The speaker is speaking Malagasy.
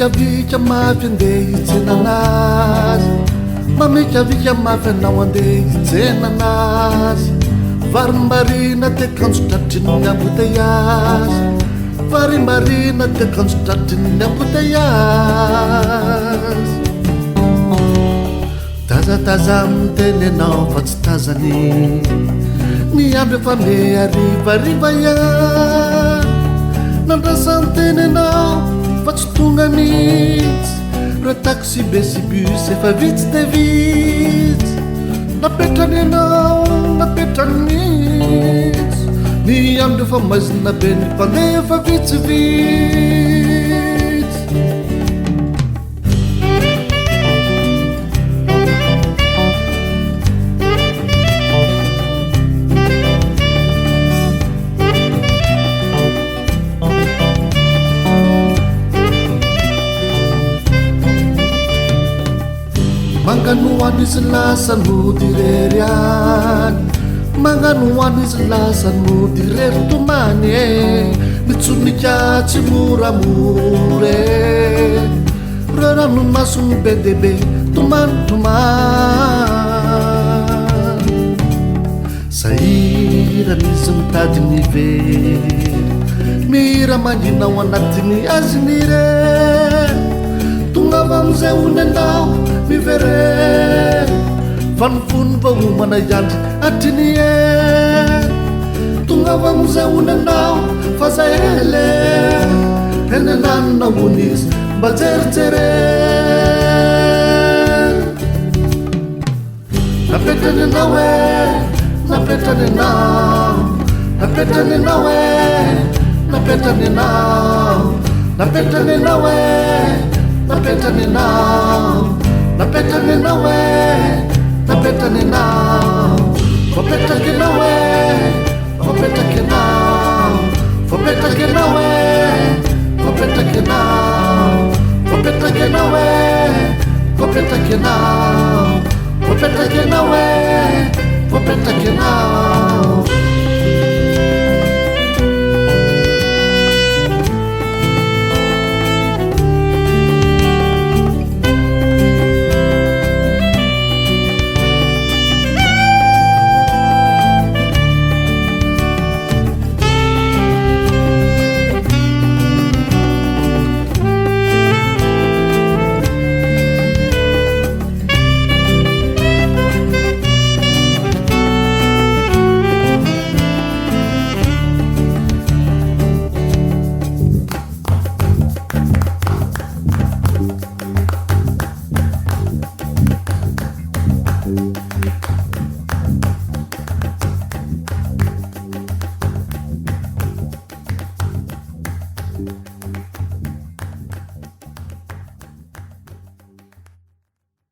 Mamikavika mafy andeha hijenanazy, mamikavika mafy anao andeha hijenanazy. Varimbarina te kanjo tratriny embouteillage, varimbarina te kanjo tratriny embouteillage. Tazataza miteny anao fa tsy tazany, ny andro efa miharivariva ihany. Nandrasany teny anao fa tsy tonga mihitsy, re taxi be sy bus efa vitsy de vitsy. Napetrany anao, napetrany mihitsy, ny andro efa maizina be ny mpandeha efa vitsivitsy. Mangano an'izy lasany modirery any, mangano an'izy lasany modirery tomany e. Mitsonika tsy moramora e, re ranomasony be de be tomany tomany. Sahira n'izy mitady ny very, mihira manginao anatiny azy ny re. Tonga avy amizay hony anao mivere, fa ny fony mba homana iandry atriny e. Tonga avy amizay hony anao fa zay ele, eny ananina hony izy mba jerijere. Napetrany anao e, napetrany anao, napetrany anao e, napetrany anao, napetrany anao e, napetrany anao, napetrany anao e, napetrany anao. Vapetraky anao e, vapetraky anao, vapetraky anao e, vapetraky anao, vapetraky anao e, vapetraky anao, vapetraky anao e, vapetraky anao.